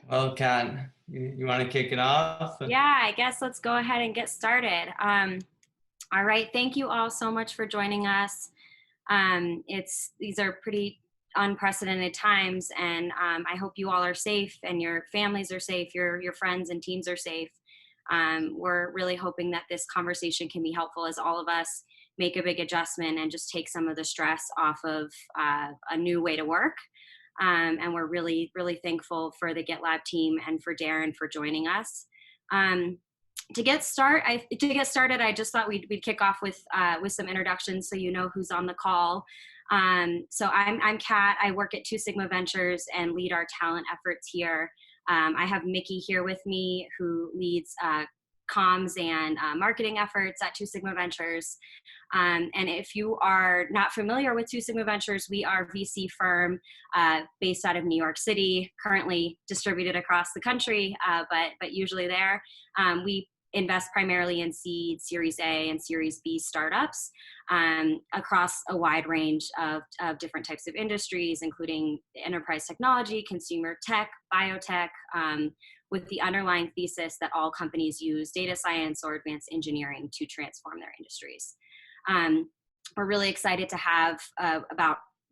Well, Kat, you want to kick it off? Yeah, I guess let's go ahead and get started. All right, thank you all so much for joining us. These are pretty unprecedented times, and I hope you all are safe and your families are safe, your friends and teams are safe. We're really hoping that this conversation can be helpful as all of us make a big adjustment and just take some of the stress off of a new way to work. And we're really, really thankful for the GitLab team and for Darren for joining us. Um, to get started, I just thought we'd kick off with some introductions so you know who's on the call. So I'm Kat. I work at Two Sigma Ventures and lead our talent efforts here. I have Mickey here with me, who leads comms and marketing efforts at Two Sigma Ventures. And if you are not familiar with Two Sigma Ventures, we are a VC firm based out of New York City, currently distributed across the country, but usually there. We invest primarily in seed, Series A, and Series B startups across a wide range of different types of industries, including enterprise technology, consumer tech, biotech, with the underlying thesis that all companies use data science or advanced engineering to transform their industries. We're really excited to have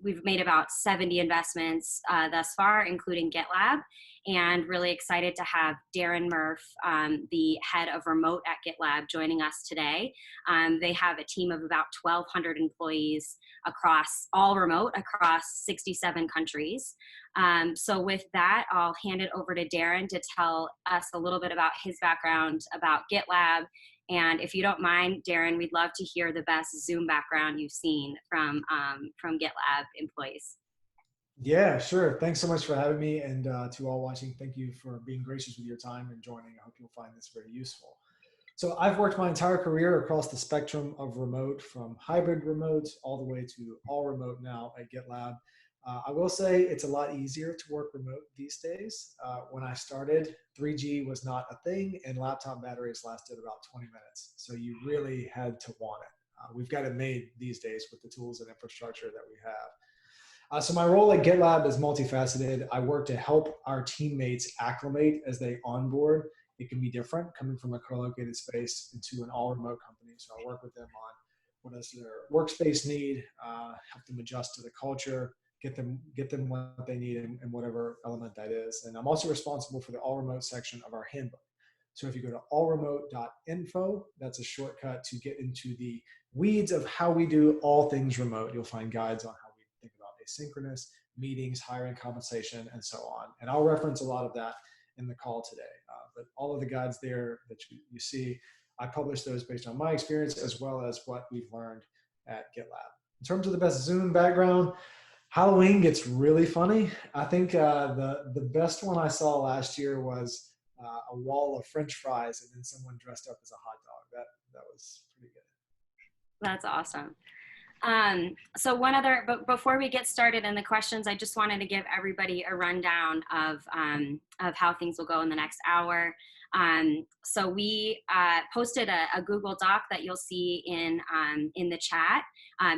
we've made about 70 investments thus far, including GitLab, and really excited to have Darren Murph, the head of remote at GitLab, joining us today. They have a team of about 1,200 employees across 67 countries. So with that, I'll hand it over to Darren to tell us a little bit about his background, about GitLab. And if you don't mind, Darren, we'd love to hear the best Zoom background you've seen from GitLab employees. Yeah, sure. Thanks so much for having me. And to all watching, thank you for being gracious with your time and joining. I hope you'll find this very useful. So I've worked my entire career across the spectrum of remote, from hybrid remote all the way to all remote now at GitLab. I will say it's a lot easier to work remote these days. When I started, 3G was not a thing, and laptop batteries lasted about 20 minutes. So you really had to want it. We've got it made these days with the tools and infrastructure that we have. So my role at GitLab is multifaceted. I work to help our teammates acclimate as they onboard. It can be different coming from a co-located space into an all-remote company. So I work with them on what is their workspace need, help them adjust to the culture, get them what they need in whatever element that is. And I'm also responsible for the all-remote section of our handbook. So if you go to allremote.info, that's a shortcut to get into the weeds of how we do all things remote. You'll find guides on how we think about asynchronous meetings, hiring, compensation, and so on. And I'll reference a lot of that in the call today. But all of the guides there that you see, I publish those based on my experience as well as what we've learned at GitLab. In terms of the best Zoom background, Halloween gets really funny. I think the best one I saw last year was a wall of French fries and then someone dressed up as a hot dog. That was pretty good. That's awesome. But before we get started in the questions, I just wanted to give everybody a rundown of how things will go in the next hour. So we posted a Google Doc that you'll see in the chat.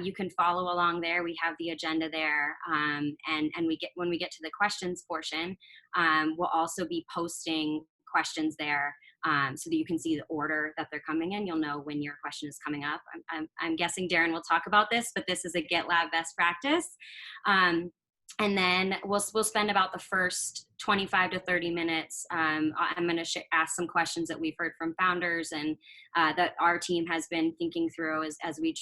You can follow along there. We have the agenda there, and when we get to the questions portion, we'll also be posting questions there. So that you can see the order that they're coming in. You'll know when your question is coming up. I'm guessing Darren will talk about this, but this is a GitLab best practice. And then we'll spend about the first 25 to 30 minutes. I'm going to ask some questions that we've heard from founders and that our team has been thinking through as we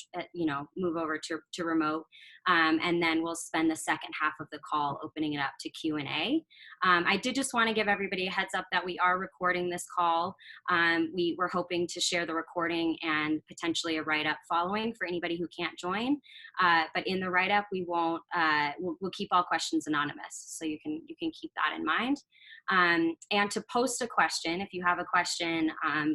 move over to remote. And then we'll spend the second half of the call opening it up to Q&A. I did just want to give everybody a heads up that we are recording this call. We were hoping to share the recording and potentially a write-up following for anybody who can't join. But in the write-up, we'll keep all questions anonymous, so you can keep that in mind. And to post a question, if you have a question,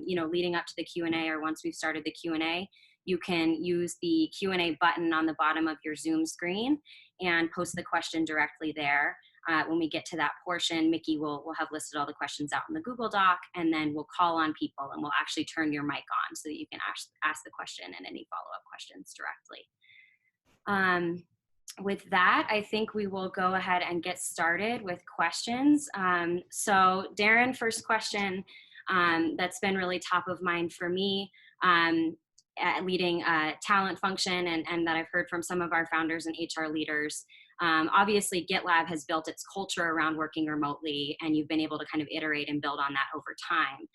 leading up to the Q&A or once we've started the Q&A, you can use the Q&A button on the bottom of your Zoom screen and post the question directly there. When we get to that portion, Mickey will have listed all the questions out in the Google Doc, and then we'll call on people and we'll actually turn your mic on so that you can ask the question and any follow-up questions directly. with that, I think we will go ahead and get started with questions. So Darren, first question that's been really top of mind for me, leading a talent function and that I've heard from some of our founders and HR leaders. Obviously, GitLab has built its culture around working remotely, and you've been able to kind of iterate and build on that over time.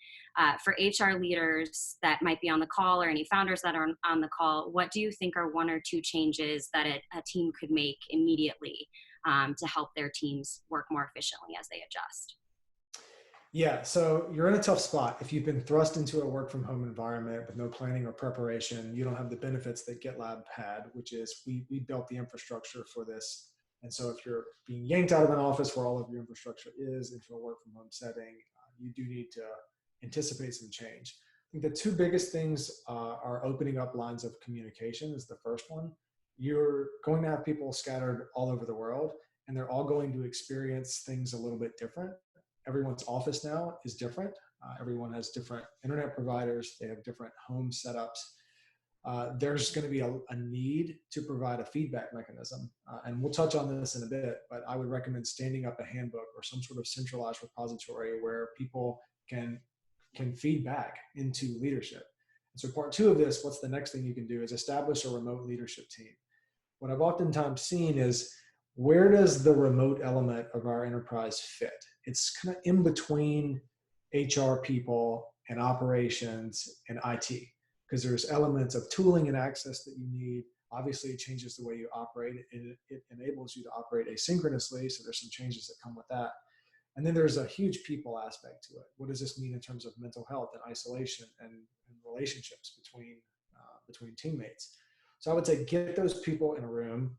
For HR leaders that might be on the call, or any founders that are on the call, what do you think are one or two changes that a team could make immediately to help their teams work more efficiently as they adjust? Yeah, so you're in a tough spot. If you've been thrust into a work from home environment with no planning or preparation, you don't have the benefits that GitLab had, which is we built the infrastructure for this. And so if you're being yanked out of an office where all of your infrastructure is into a work from home setting, you do need to anticipate some change. I think the two biggest things are opening up lines of communication is the first one. You're going to have people scattered all over the world, and they're all going to experience things a little bit different. Everyone's office now is different. Everyone has different internet providers. They have different home setups. There's going to be a need to provide a feedback mechanism. And we'll touch on this in a bit, but I would recommend standing up a handbook or some sort of centralized repository where people can feed back into leadership. And so part two of this, what's the next thing you can do is establish a remote leadership team. What I've oftentimes seen is, where does the remote element of our enterprise fit? It's kind of in between HR people and operations and IT, because there's elements of tooling and access that you need. Obviously, it changes the way you operate, and it enables you to operate asynchronously, so there's some changes that come with that. And then there's a huge people aspect to it. What does this mean in terms of mental health and isolation and relationships between teammates? So I would say get those people in a room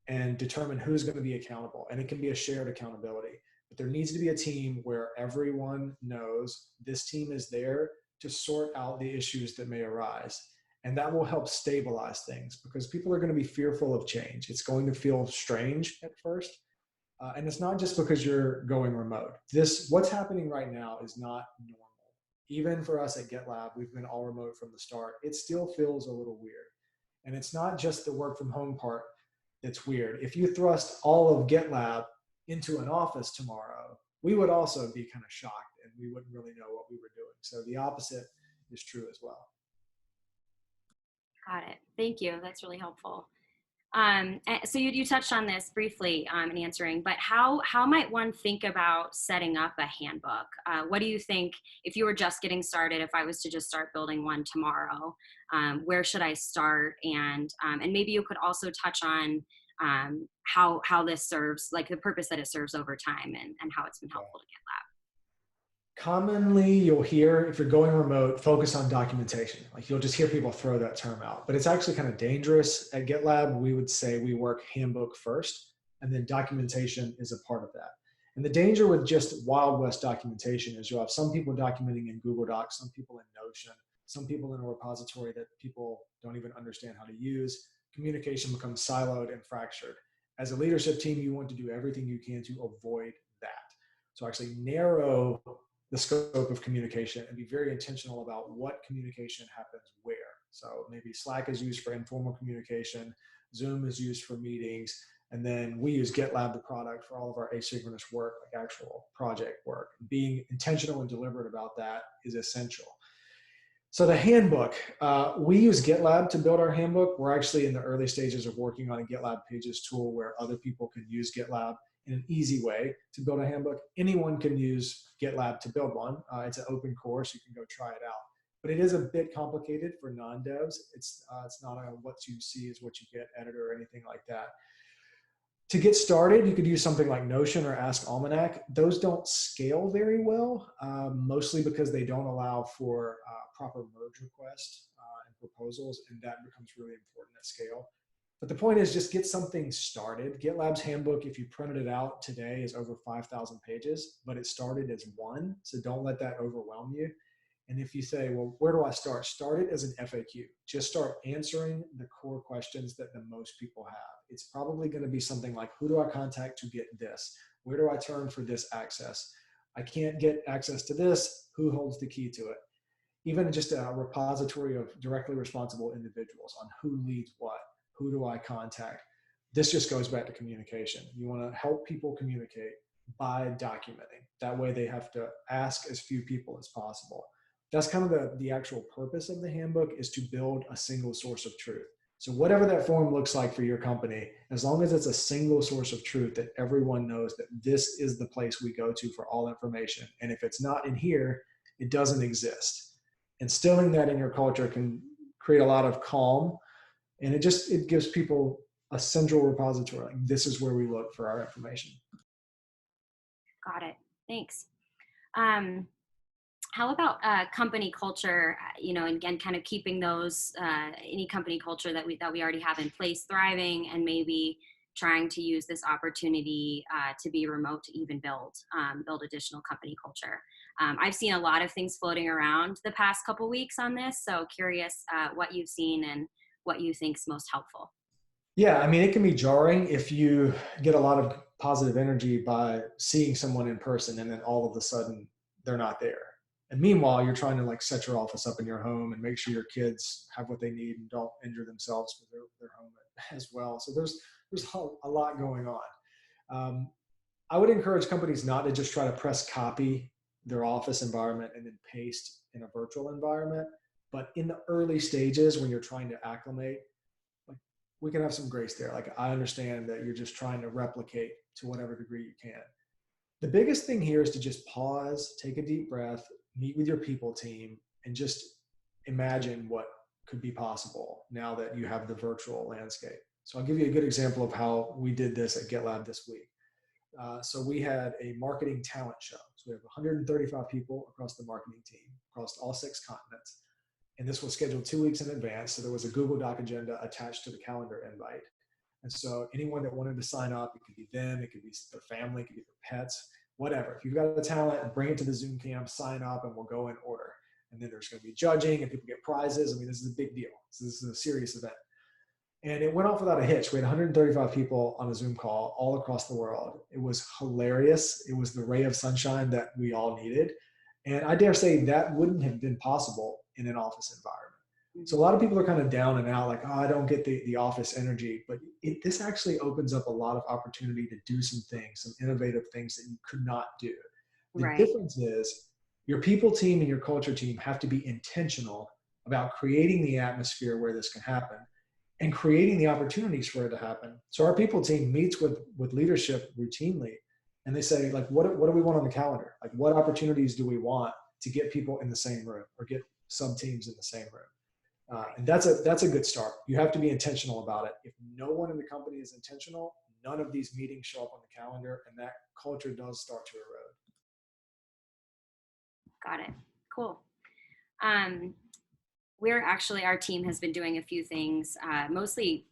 and determine who's going to be accountable. And it can be a shared accountability. But there needs to be a team where everyone knows this team is there to sort out the issues that may arise. And that will help stabilize things, because people are going to be fearful of change. It's going to feel strange at first. And it's not just because you're going remote. What's happening right now is not normal. Even for us at GitLab, we've been all remote from the start. It still feels a little weird. And it's not just the work from home part that's weird. If you thrust all of GitLab into an office tomorrow, we would also be kind of shocked and we wouldn't really know what we were doing. So the opposite is true as well. Got it. Thank you. That's really helpful. So you touched on this briefly in answering, but how might one think about setting up a handbook? What do you think, if you were just getting started, if I was to just start building one tomorrow, where should I start? And maybe you could also touch on how this serves, like the purpose that it serves over time, and how it's been helpful to GitLab. Commonly, you'll hear, if you're going remote, focus on documentation. Like, you'll just hear people throw that term out, but it's actually kind of dangerous. At GitLab, we would say we work handbook first, and then documentation is a part of that. And the danger with just Wild West documentation is you'll have some people documenting in Google Docs, some people in Notion, some people in a repository that people don't even understand how to use. Communication becomes siloed and fractured. As a leadership team, you want to do everything you can to avoid that. So actually narrow the scope of communication and be very intentional about what communication happens where. So maybe Slack is used for informal communication, Zoom is used for meetings, and then we use GitLab, the product, for all of our asynchronous work, like actual project work. Being intentional and deliberate about that is essential. So the handbook, we use GitLab to build our handbook. We're actually in the early stages of working on a GitLab Pages tool where other people can use GitLab in an easy way to build a handbook. Anyone can use GitLab to build one. It's an open course. You can go try it out. But it is a bit complicated for non-devs. It's not a what you see is what you get editor or anything like that. To get started, you could use something like Notion or Ask Almanac. Those don't scale very well, mostly because they don't allow for proper merge requests and proposals, and that becomes really important at scale. But the point is, just get something started. GitLab's handbook, if you printed it out today, is over 5,000 pages, but it started as one, so don't let that overwhelm you. And if you say, well, where do I start? Start it as an FAQ. Just start answering the core questions that the most people have. It's probably going to be something like, who do I contact to get this? Where do I turn for this access? I can't get access to this. Who holds the key to it? Even just a repository of directly responsible individuals on who leads what. Who do I contact? this just goes back to communication. You want to help people communicate by documenting. That way they have to ask as few people as possible. That's kind of the actual purpose of the handbook, is to build a single source of truth. So whatever that form looks like for your company, as long as it's a single source of truth that everyone knows that this is the place we go to for all information. And if it's not in here, it doesn't exist. Instilling that in your culture can create a lot of calm, and it gives people a central repository. Like, this is where we look for our information. Got it. Thanks. How about company culture? And again, kind of keeping those any company culture that we already have in place thriving, and maybe trying to use this opportunity to be remote to even build additional company culture. I've seen a lot of things floating around the past couple weeks on this, so curious what you've seen and what you think's most helpful. Yeah, I mean, it can be jarring if you get a lot of positive energy by seeing someone in person and then all of a sudden they're not there. And meanwhile, you're trying to like set your office up in your home and make sure your kids have what they need and don't injure themselves because they're home as well. So there's a lot going on. I would encourage companies not to just try to press copy their office environment and then paste in a virtual environment. But in the early stages, when you're trying to acclimate, like, we can have some grace there. Like, I understand that you're just trying to replicate to whatever degree you can. The biggest thing here is to just pause, take a deep breath, meet with your people team, and just imagine what could be possible now that you have the virtual landscape. So I'll give you a good example of how we did this at GitLab this week. So we had a marketing talent show. So we have 135 people across the marketing team, across all 6 continents. And this was scheduled 2 weeks in advance. So there was a Google Doc agenda attached to the calendar invite. And so anyone that wanted to sign up, it could be them, it could be their family, it could be their pets, whatever. If you've got the talent, bring it to the Zoom camp, sign up, and we'll go in order. And then there's going to be judging and people get prizes. I mean, this is a big deal. So this is a serious event. And it went off without a hitch. We had 135 people on a Zoom call all across the world. It was hilarious. It was the ray of sunshine that we all needed. And I dare say that wouldn't have been possible in an office environment. So a lot of people are kind of down and out, like, oh, I don't get the office energy. But this actually opens up a lot of opportunity to do some things, some innovative things that you could not do. The difference is your people team and your culture team have to be intentional about creating the atmosphere where this can happen and creating the opportunities for it to happen. So our people team meets with leadership routinely, and they say, like, what do we want on the calendar? Like, what opportunities do we want to get people in the same room or get sub teams in the same room? And that's a good start. You have to be intentional about it. If no one in the company is intentional, none of these meetings show up on the calendar, and that culture does start to erode. Got it. Cool. Our team has been doing a few things, mostly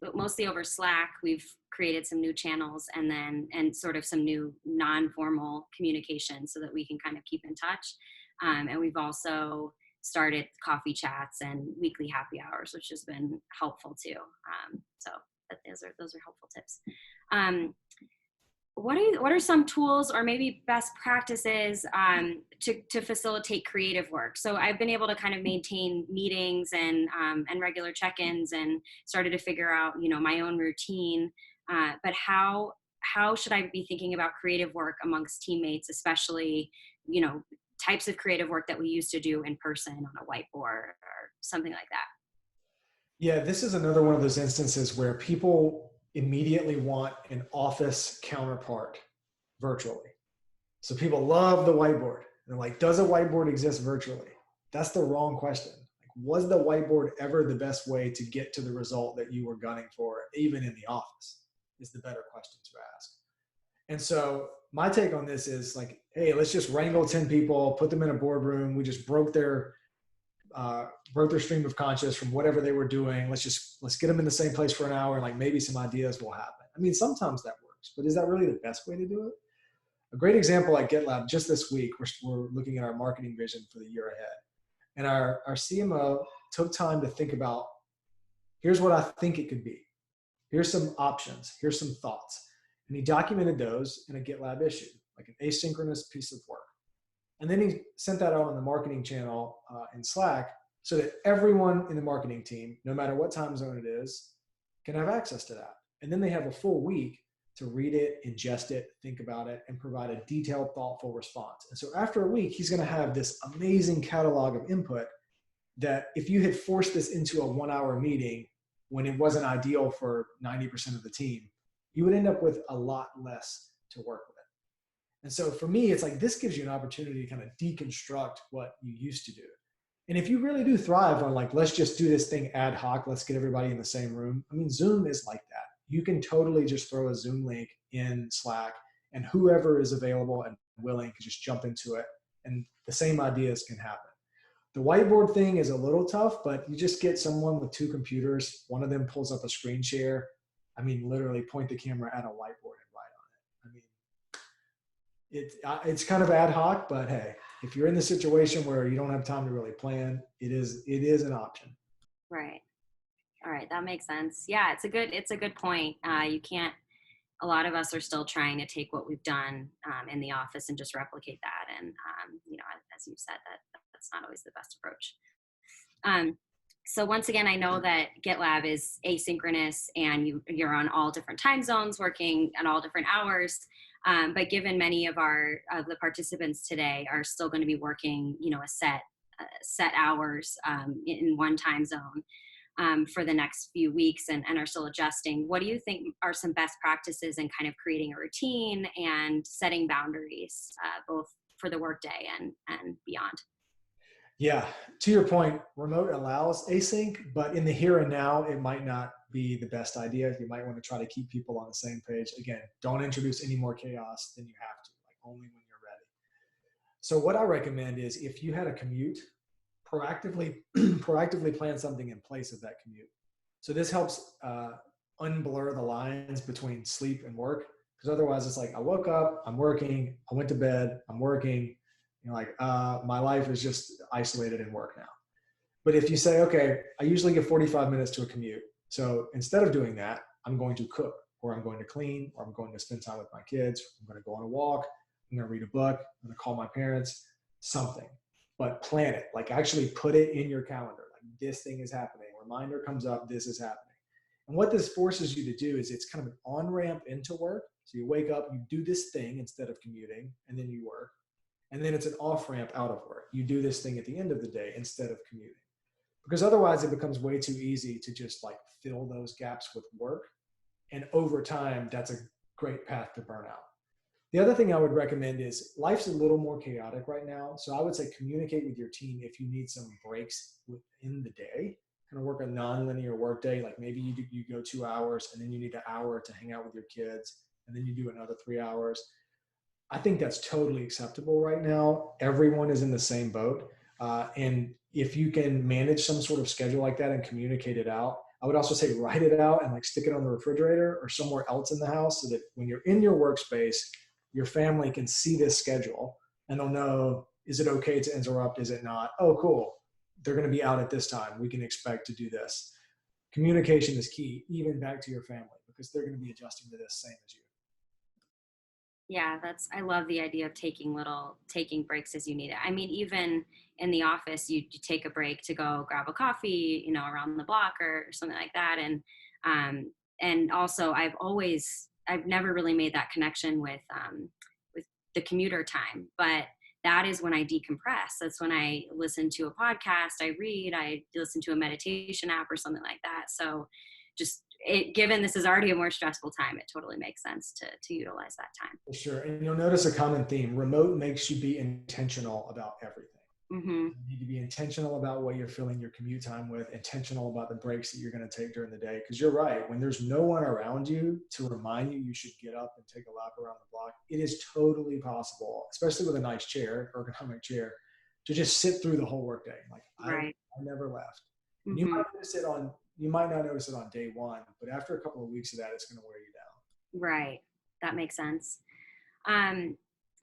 over Slack. We've created some new channels and sort of some new non-formal communication so that we can kind of keep in touch. And we've also started coffee chats and weekly happy hours, which has been helpful too. So those are helpful tips. What are some tools or maybe best practices to facilitate creative work? So I've been able to kind of maintain meetings and regular check-ins and started to figure out, my own routine. But how should I be thinking about creative work amongst teammates, especially, types of creative work that we used to do in person on a whiteboard or something like that? Yeah, this is another one of those instances where people immediately want an office counterpart virtually. So people love the whiteboard. And they're like, does a whiteboard exist virtually? That's the wrong question. Like, was the whiteboard ever the best way to get to the result that you were gunning for, even in the office, is the better question to ask. And so my take on this is like, hey, let's just wrangle 10 people, put them in a boardroom. We just broke their stream of conscious from whatever they were doing. Let's get them in the same place for an hour, and like maybe some ideas will happen. I mean, sometimes that works, but is that really the best way to do it? A great example at GitLab, just this week, we're looking at our marketing vision for the year ahead. And our CMO took time to think about, here's what I think it could be. Here's some options. Here's some thoughts. And he documented those in a GitLab issue, like an asynchronous piece of work. And then he sent that out on the marketing channel in Slack so that everyone in the marketing team, no matter what time zone it is, can have access to that. And then they have a full week to read it, ingest it, think about it, and provide a detailed, thoughtful response. And so after a week, he's going to have this amazing catalog of input that if you had forced this into a 1-hour meeting when it wasn't ideal for 90% of the team, you would end up with a lot less to work with. And so for me, it's like this gives you an opportunity to kind of deconstruct what you used to do. And if you really do thrive on like, let's just do this thing ad hoc, let's get everybody in the same room. I mean, Zoom is like that. You can totally just throw a Zoom link in Slack and whoever is available and willing can just jump into it. And the same ideas can happen. The whiteboard thing is a little tough, but you just get someone with 2 computers. One of them pulls up a screen share. I mean, literally point the camera at a whiteboard and write on it. I mean, it's kind of ad hoc, but hey, if you're in the situation where you don't have time to really plan, it is an option. Right. All right. That makes sense. Yeah. It's a good point. You can't, a lot of us are still trying to take what we've done in the office and just replicate that. And, as you've said, that's not always the best approach. So once again, I know that GitLab is asynchronous and you're on all different time zones, working at all different hours. But given many of the participants today are still going to be working, a set hours in one time zone for the next few weeks and are still adjusting, what do you think are some best practices in kind of creating a routine and setting boundaries, both for the workday and beyond? Yeah, to your point, remote allows async, but in the here and now, it might not be the best idea. You might want to try to keep people on the same page. Again, don't introduce any more chaos than you have to, like only when you're ready. So what I recommend is if you had a commute, proactively plan something in place of that commute. So this helps unblur the lines between sleep and work, because otherwise it's like, I woke up, I'm working, I went to bed, I'm working. My life is just isolated in work now. But if you say, okay, I usually give 45 minutes to a commute. So instead of doing that, I'm going to cook, or I'm going to clean, or I'm going to spend time with my kids. I'm going to go on a walk. I'm going to read a book. I'm going to call my parents, something. But plan it, like actually put it in your calendar. Like this thing is happening. Reminder comes up, this is happening. And what this forces you to do is it's kind of an on-ramp into work. So you wake up, you do this thing instead of commuting, and then you work. And then it's an off-ramp out of work. You do this thing at the end of the day instead of commuting. Because otherwise it becomes way too easy to just like fill those gaps with work. And over time, that's a great path to burnout. The other thing I would recommend is life's a little more chaotic right now. So I would say communicate with your team if you need some breaks within the day. Kind of work a non-linear work day. Like maybe you go 2 hours and then you need an hour to hang out with your kids. And then you do another 3 hours. I think that's totally acceptable right now. Everyone is in the same boat. And if you can manage some sort of schedule like that and communicate it out, I would also say write it out and like stick it on the refrigerator or somewhere else in the house so that when you're in your workspace, your family can see this schedule and they'll know, is it okay to interrupt? Is it not? Oh, cool. They're going to be out at this time. We can expect to do this. Communication is key, even back to your family, because they're going to be adjusting to this same as you. Yeah, I love the idea of taking breaks as you need it. I mean, even in the office, you take a break to go grab a coffee, around the block or something like that. And also I've never really made that connection with the commuter time, but that is when I decompress. That's when I listen to a podcast, I read, I listen to a meditation app or something like that. So given this is already a more stressful time, it totally makes sense to utilize that time. For sure. And you'll notice a common theme. Remote makes you be intentional about everything. Mm-hmm. You need to be intentional about what you're filling your commute time with, intentional about the breaks that you're going to take during the day. Because you're right. When there's no one around you to remind you should get up and take a lap around the block, it is totally possible, especially with a nice chair, ergonomic chair, to just sit through the whole workday. Like Right. I never left. Mm-hmm. You might not notice it on day one, but after a couple of weeks of that, it's going to wear you down. Right. That makes sense.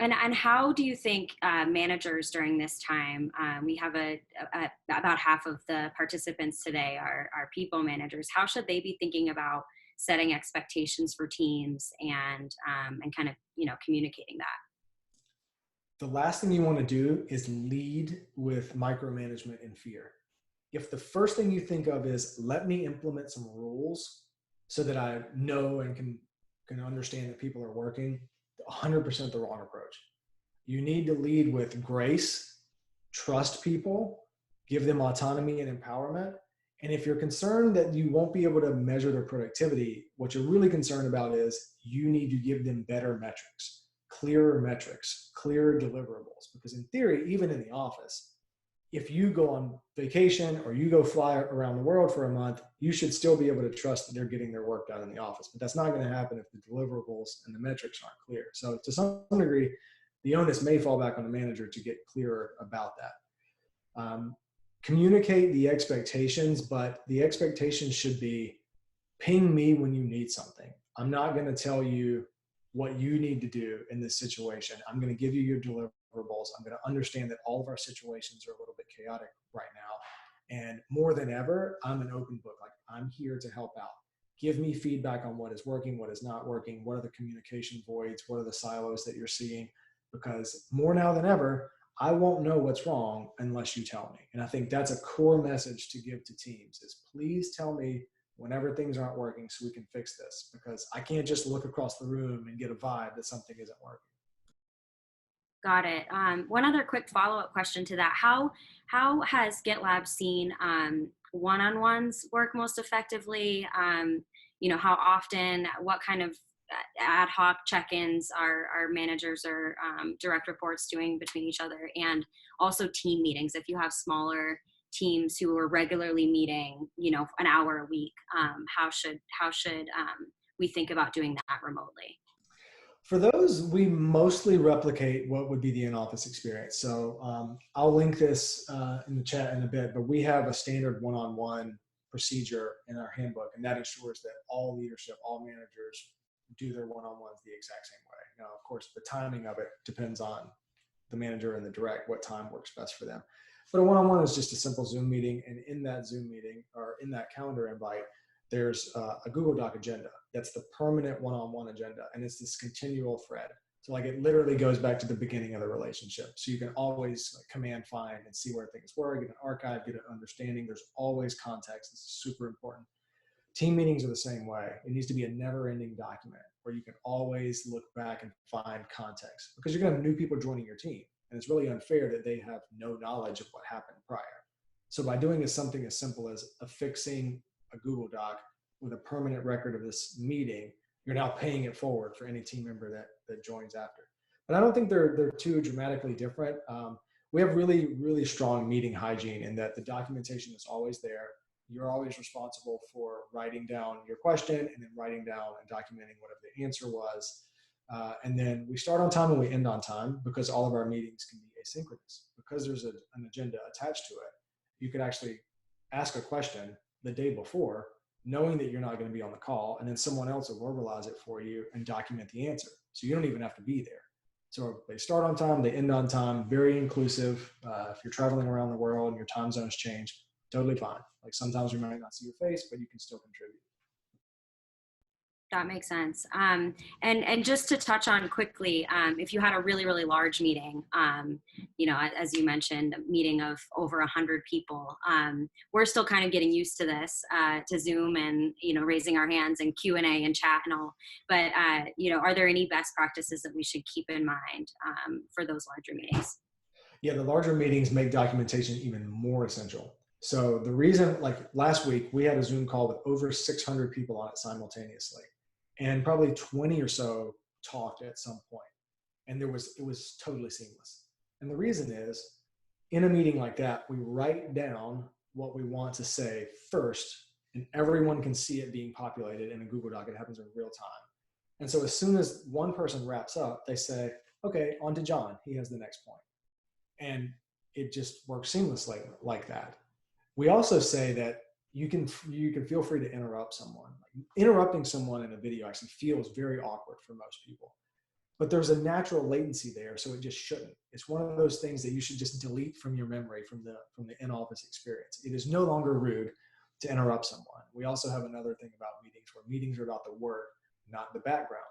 And how do you think managers during this time, we have about half of the participants today are people managers. How should they be thinking about setting expectations for teams and kind of, communicating that? The last thing you want to do is lead with micromanagement and fear. If the first thing you think of is, let me implement some rules, so that I know and can understand that people are working, 100% the wrong approach. You need to lead with grace, trust people, give them autonomy and empowerment. And if you're concerned that you won't be able to measure their productivity, what you're really concerned about is you need to give them better metrics, clearer deliverables. Because in theory, even in the office, if you go on vacation or you go fly around the world for a month, you should still be able to trust that they're getting their work done in the office. But that's not going to happen if the deliverables and the metrics aren't clear. So to some degree, the onus may fall back on the manager to get clearer about that. Communicate the expectations, but the expectations should be ping me when you need something. I'm not going to tell you what you need to do in this situation. I'm going to give you your deliverables. I'm going to understand that all of our situations are a little bit chaotic right now. And more than ever, I'm an open book. Like, I'm here to help out. Give me feedback on what is working, what is not working, what are the communication voids, what are the silos that you're seeing, because more now than ever, I won't know what's wrong unless you tell me. And I think that's a core message to give to teams is please tell me whenever things aren't working so we can fix this, because I can't just look across the room and get a vibe that something isn't working. Got it. One other quick follow-up question to that. How has GitLab seen one-on-ones work most effectively? How often, what kind of ad hoc check-ins are managers or direct reports doing between each other, and also team meetings? If you have smaller teams who are regularly meeting, an hour a week, how should we think about doing that remotely? For those, we mostly replicate what would be the in-office experience. So I'll link this in the chat in a bit, but we have a standard one-on-one procedure in our handbook, and that ensures that all leadership, all managers do their one-on-ones the exact same way. Now, of course, the timing of it depends on the manager and the direct, what time works best for them. But a one-on-one is just a simple Zoom meeting, and in that Zoom meeting or in that calendar invite, there's a Google Doc agenda. That's the permanent one-on-one agenda, and it's this continual thread. So like it literally goes back to the beginning of the relationship. So you can always command find and see where things were, get an archive, get an understanding. There's always context. This is super important. Team meetings are the same way. It needs to be a never-ending document where you can always look back and find context, because you're going to have new people joining your team, and it's really unfair that they have no knowledge of what happened prior. So by doing something as simple as affixing a Google Doc with a permanent record of this meeting, you're now paying it forward for any team member that joins after. But I don't think they're too dramatically different. We have really, really strong meeting hygiene in that the documentation is always there. You're always responsible for writing down your question and then writing down and documenting whatever the answer was. And then we start on time and we end on time, because all of our meetings can be asynchronous. Because there's an agenda attached to it, you could actually ask a question the day before, knowing that you're not going to be on the call, and then someone else will verbalize it for you and document the answer. So you don't even have to be there. So they start on time, they end on time, very inclusive. If you're traveling around the world and your time zones change, totally fine. Like sometimes we might not see your face, but you can still contribute. That makes sense. And just to touch on quickly, if you had a really, really large meeting, as you mentioned, a meeting of over 100 people, we're still kind of getting used to this, to Zoom and, raising our hands and Q&A and chat and all. But, are there any best practices that we should keep in mind for those larger meetings? Yeah, the larger meetings make documentation even more essential. So the reason, like last week, we had a Zoom call with over 600 people on it simultaneously. And probably 20 or so talked at some point. And it was totally seamless. And the reason is, in a meeting like that, we write down what we want to say first, and everyone can see it being populated in a Google Doc. It happens in real time. And so as soon as one person wraps up, they say, okay, on to John. He has the next point. And it just works seamlessly like that. We also say that you can feel free to interrupt someone. Interrupting someone in a video actually feels very awkward for most people, but there's a natural latency there, so it just shouldn't. It's one of those things that you should just delete from your memory from the in-office experience. It is no longer rude to interrupt someone. We also have another thing about meetings, where meetings are about the work, not the background.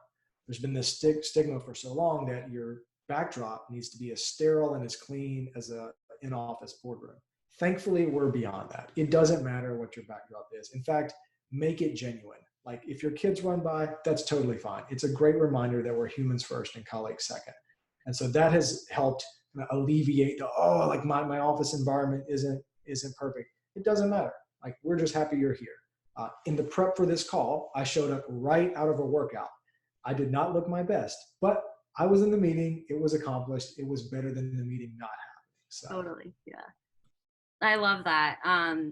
There's been this stigma for so long that your backdrop needs to be as sterile and as clean as an in-office boardroom. Thankfully, we're beyond that. It doesn't matter what your backdrop is. In fact, make it genuine. Like if your kids run by, that's totally fine. It's a great reminder that we're humans first and colleagues second. And so that has helped alleviate like my office environment isn't perfect. It doesn't matter. Like we're just happy you're here. In the prep for this call, I showed up right out of a workout. I did not look my best, but I was in the meeting. It was accomplished. It was better than the meeting not happening. So. Totally. Yeah. I love that.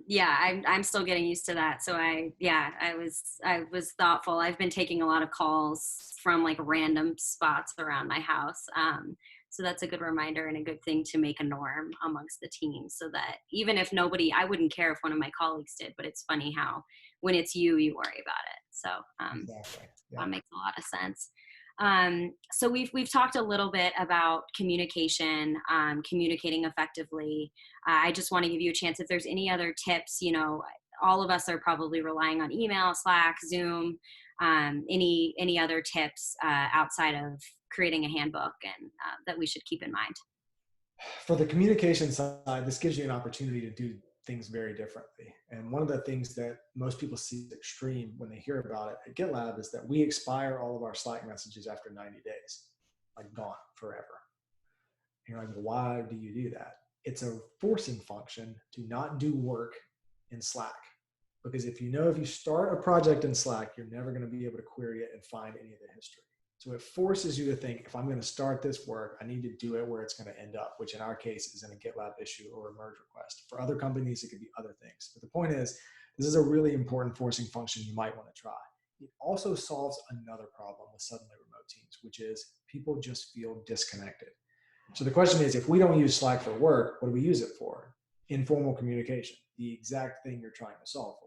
Yeah, I'm still getting used to that. So I was thoughtful. I've been taking a lot of calls from like random spots around my house. So that's a good reminder and a good thing to make a norm amongst the team, so that even if nobody, I wouldn't care if one of my colleagues did, but it's funny how when it's you worry about it. So Exactly. Yeah. that makes a lot of sense. So we've talked a little bit about communication, communicating effectively. I just want to give you a chance if there's any other tips. All of us are probably relying on email, Slack, Zoom, any other tips outside of creating a handbook and that we should keep in mind. For the communication side, this gives you an opportunity to do things very differently. And one of the things that most people see extreme when they hear about it at GitLab is that we expire all of our Slack messages after 90 days, like gone forever. And you're like, well, why do you do that? It's a forcing function to not do work in Slack. Because if you start a project in Slack, you're never going to be able to query it and find any of the history. So it forces you to think, if I'm going to start this work, I need to do it where it's going to end up, which in our case is in a GitLab issue or a merge request. For other companies, it could be other things. But the point is, this is a really important forcing function you might want to try. It also solves another problem with suddenly remote teams, which is people just feel disconnected. So the question is, if we don't use Slack for work, what do we use it for? Informal communication, the exact thing you're trying to solve for.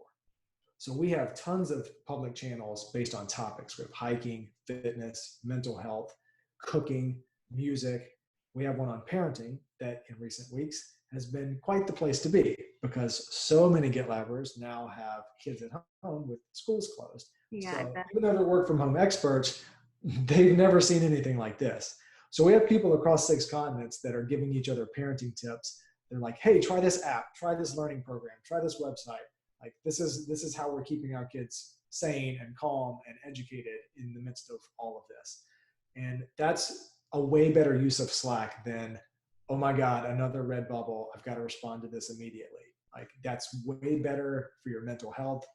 So we have tons of public channels based on topics. We have hiking, fitness, mental health, cooking, music. We have one on parenting that in recent weeks has been quite the place to be because so many GitLabbers now have kids at home with schools closed. Yeah, so even though they're work from home experts, they've never seen anything like this. So we have people across 6 continents that are giving each other parenting tips. They're like, hey, try this app, try this learning program, try this website. Like this is how we're keeping our kids sane and calm and educated in the midst of all of this. And that's a way better use of Slack than, oh my God, another red bubble. I've got to respond to this immediately. Like that's way better for your mental health.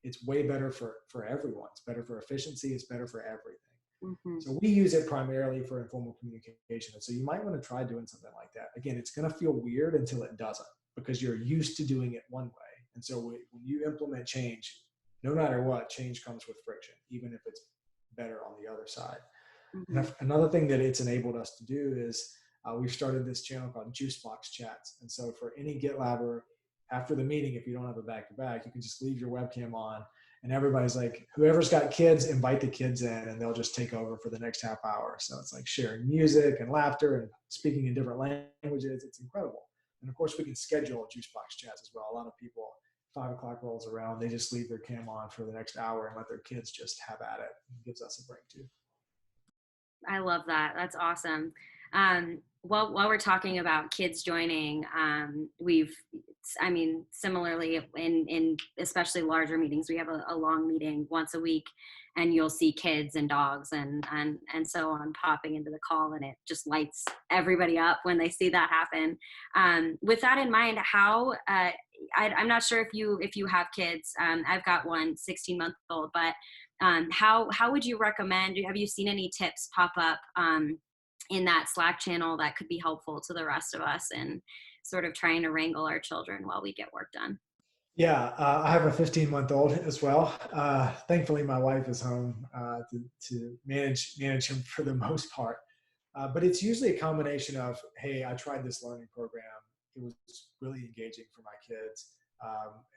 It's way better for everyone. It's better for efficiency. It's better for everything. Mm-hmm. So we use it primarily for informal communication. And so you might want to try doing something like that. Again, it's going to feel weird until it doesn't because you're used to doing it one way. And so when you implement change, no matter what, change comes with friction, even if it's better on the other side. Mm-hmm. And another thing that it's enabled us to do is we've started this channel called Juicebox Chats. And so for any GitLabber, after the meeting, if you don't have a back-to-back, you can just leave your webcam on and everybody's like, whoever's got kids, invite the kids in and they'll just take over for the next half hour. So it's like sharing music and laughter and speaking in different languages. It's incredible. And of course, we can schedule Juicebox Chats as well. A lot of people, 5 o'clock rolls around, they just leave their cam on for the next hour and let their kids just have at it. It gives us a break too. I love that. That's awesome. While we're talking about kids joining, similarly in especially larger meetings, we have a long meeting once a week and you'll see kids and dogs and so on popping into the call and it just lights everybody up when they see that happen. With that in mind, how, I'm not sure if you have kids. I've got one 16-month-old, but how would you recommend, have you seen any tips pop up in that Slack channel that could be helpful to the rest of us in sort of trying to wrangle our children while we get work done? Yeah, I have a 15-month-old as well. Thankfully, my wife is home to manage him for the most part. But it's usually a combination of, hey, I tried this learning program. It was really engaging for my kids.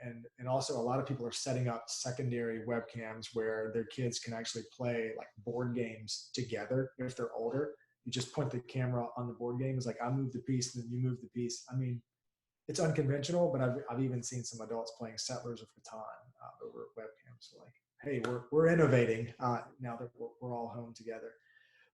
And also a lot of people are setting up secondary webcams where their kids can actually play like board games together if they're older. You just point the camera on the board game. It's like, I move the piece and then you move the piece. I mean, it's unconventional, but I've even seen some adults playing Settlers of Catan over webcams. So like, hey, we're innovating now that we're all home together.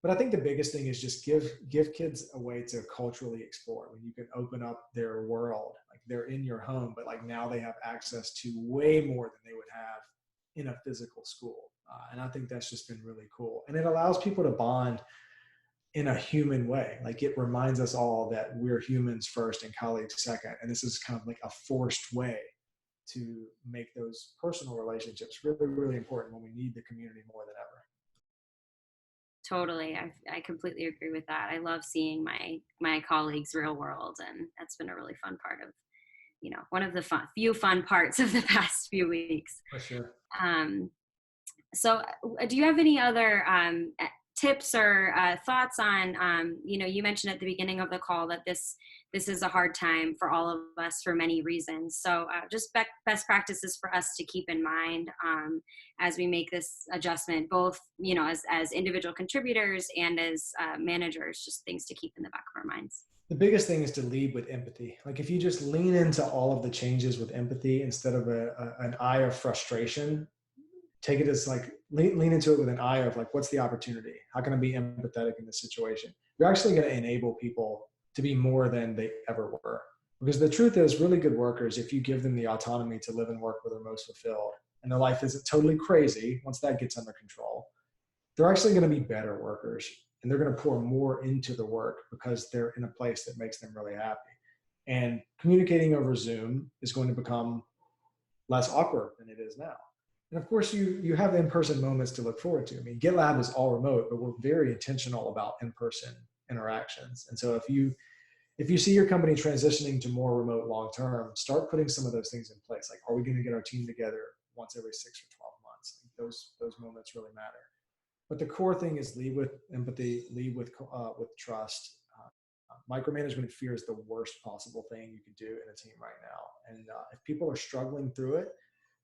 But I think the biggest thing is just give kids a way to culturally explore when you can open up their world. Like they're in your home, but like now they have access to way more than they would have in a physical school. And I think that's just been really cool. And it allows people to bond in a human way. Like it reminds us all that we're humans first and colleagues second. And this is kind of like a forced way to make those personal relationships really, really important when we need the community more than ever. Totally. I completely agree with that. I love seeing my colleagues real world, and that's been a really fun part of, one of the few fun parts of the past few weeks. For sure. So do you have any other tips or thoughts on, you mentioned at the beginning of the call that this is a hard time for all of us for many reasons. So just best practices for us to keep in mind as we make this adjustment, both, as individual contributors and as managers, just things to keep in the back of our minds. The biggest thing is to lead with empathy. Like if you just lean into all of the changes with empathy instead of an eye of frustration, take it as like lean into it with an eye of like, what's the opportunity? How can I be empathetic in this situation? You're actually going to enable people to be more than they ever were. Because the truth is, really good workers, if you give them the autonomy to live and work where they're most fulfilled, and their life isn't totally crazy, once that gets under control, they're actually going to be better workers. And they're going to pour more into the work because they're in a place that makes them really happy. And communicating over Zoom is going to become less awkward than it is now. And of course, you have in-person moments to look forward to. I mean, GitLab is all remote, but we're very intentional about in-person interactions. And so if you see your company transitioning to more remote long-term, start putting some of those things in place. Like, are we going to get our team together once every 6 or 12 months? Like those moments really matter. But the core thing is lead with empathy, lead with trust. Micromanagement and fear is the worst possible thing you could do in a team right now. And if people are struggling through it,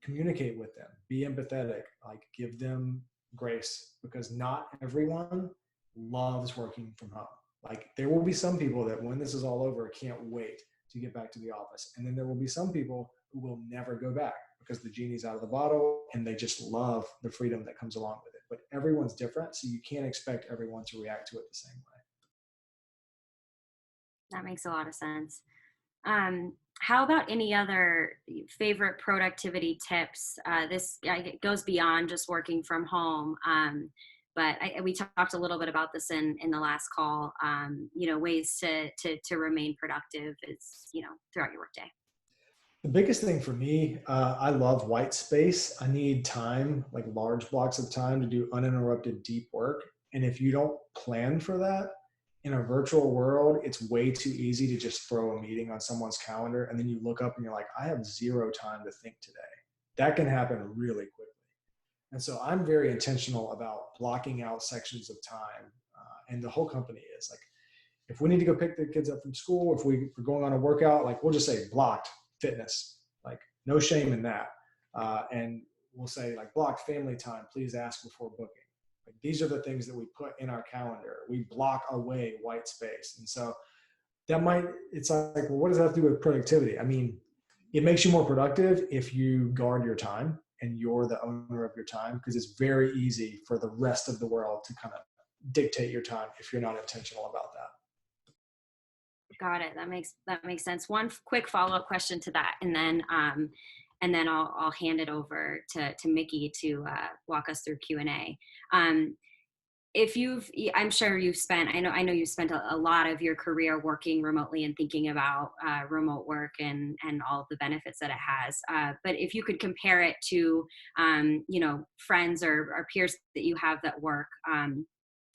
communicate with them, be empathetic, like give them grace, because not everyone loves working from home. Like there will be some people that when this is all over, can't wait to get back to the office. And then there will be some people who will never go back because the genie's out of the bottle and they just love the freedom that comes along with it. But everyone's different, so you can't expect everyone to react to it the same way. That makes a lot of sense. How about any other favorite productivity tips? This goes beyond just working from home, but we talked a little bit about this in the last call. Ways to remain productive is throughout your workday. The biggest thing for me, I love white space. I need time, like large blocks of time to do uninterrupted deep work. And if you don't plan for that in a virtual world, it's way too easy to just throw a meeting on someone's calendar. And then you look up and you're like, I have zero time to think today. That can happen really quickly. And so I'm very intentional about blocking out sections of time. And the whole company is like, if we need to go pick the kids up from school, if we're going on a workout, like we'll just say blocked fitness, like no shame in that. And we'll say like blocked family time, please ask before booking. Like these are the things that we put in our calendar. We block away white space. And so it's like, well, what does that have to do with productivity? I mean, it makes you more productive if you guard your time and you're the owner of your time, because it's very easy for the rest of the world to kind of dictate your time if you're not intentional about that. Got it. That makes sense. One quick follow-up question to that, and then I'll hand it over to Mickey to walk us through Q&A. I'm sure you've spent, I know you've spent a lot of your career working remotely and thinking about remote work and all of the benefits that it has. But if you could compare it to, friends or peers that you have that work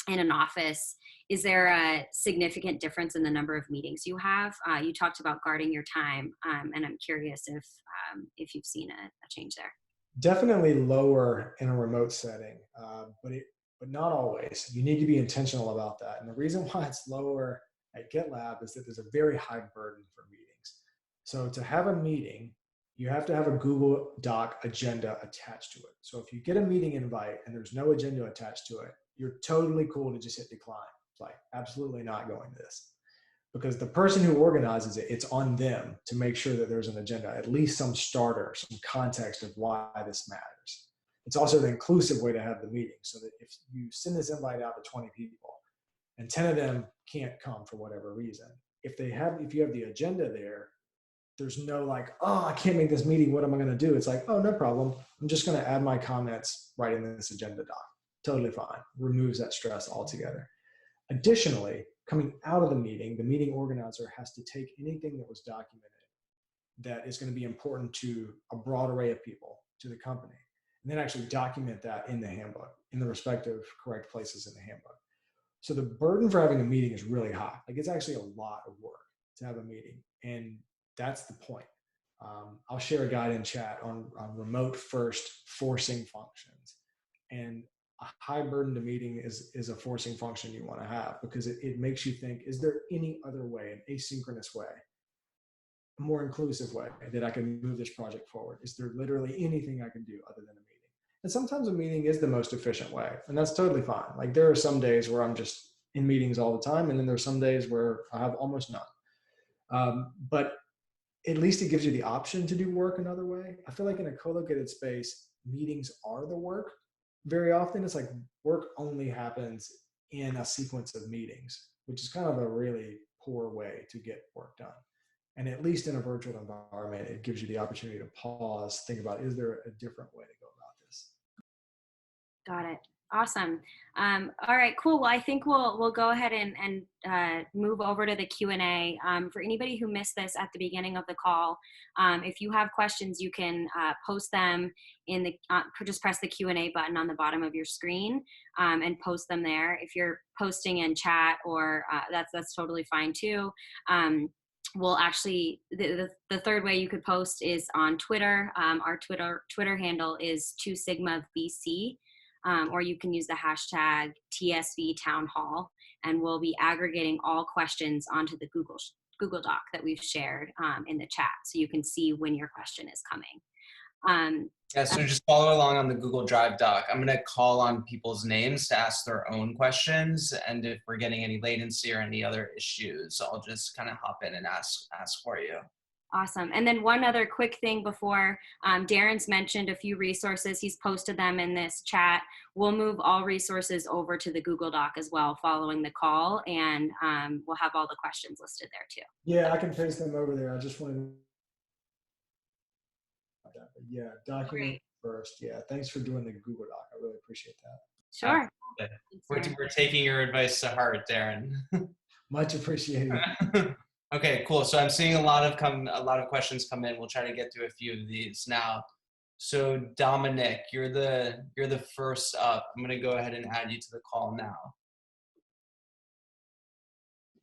in an office, is there a significant difference in the number of meetings you have? You talked about guarding your time, and I'm curious if you've seen a change there. Definitely lower in a remote setting, but not always. You need to be intentional about that. And the reason why it's lower at GitLab is that there's a very high burden for meetings. So to have a meeting, you have to have a Google Doc agenda attached to it. So if you get a meeting invite and there's no agenda attached to it, you're totally cool to just hit decline. It's like, absolutely not going to this. Because the person who organizes it, it's on them to make sure that there's an agenda, at least some starter, some context of why this matters. It's also the inclusive way to have the meeting, so that if you send this invite out to 20 people and 10 of them can't come for whatever reason, if you have the agenda there, there's no like, oh, I can't make this meeting. What am I going to do? It's like, oh, no problem. I'm just going to add my comments right in this agenda doc. Totally fine. Removes that stress altogether. Additionally, coming out of the meeting organizer has to take anything that was documented that is going to be important to a broad array of people, to the company, and then actually document that in the handbook, in the respective correct places in the handbook. So the burden for having a meeting is really high. Like, it's actually a lot of work to have a meeting. And that's the point. I'll share a guide in chat on remote first forcing functions. And a high burden to meeting is a forcing function you want to have, because it makes you think, is there any other way, an asynchronous way, a more inclusive way that I can move this project forward? Is there literally anything I can do other than a meeting? And sometimes a meeting is the most efficient way, and that's totally fine. Like, there are some days where I'm just in meetings all the time, and then there's some days where I have almost none. But at least it gives you the option to do work another way. I feel like in a co-located space, meetings are the work. Very often it's like work only happens in a sequence of meetings, which is kind of a really poor way to get work done. And at least in a virtual environment, it gives you the opportunity to pause, think about, is there a different way to go about this? Got it. Awesome. All right, cool. Well, I think we'll go ahead and move over to the Q&A. For anybody who missed this at the beginning of the call, if you have questions, you can post them in the, just press the Q&A button on the bottom of your screen and post them there. If you're posting in chat, or that's totally fine too. We'll actually, the third way you could post is on Twitter. Our Twitter handle is 2SigmaVC. Or you can use the hashtag TSV Town Hall, and we'll be aggregating all questions onto the Google Doc that we've shared in the chat, so you can see when your question is coming. Yeah, so just follow along on the Google Drive doc. I'm going to call on people's names to ask their own questions, and if we're getting any latency or any other issues, I'll just kind of hop in and ask for you. Awesome. And then one other quick thing before, Darren's mentioned a few resources. He's posted them in this chat. We'll move all resources over to the Google Doc as well following the call, and we'll have all the questions listed there too. Yeah, I can paste them over there. I just wanted to, yeah, document first. Yeah, thanks for doing the Google Doc. I really appreciate that. Sure. We're taking your advice to heart, Darren. Much appreciated. Okay, cool. So I'm seeing a lot of questions come in. We'll try to get through a few of these now. So Dominic, you're the first up. I'm going to go ahead and add you to the call now.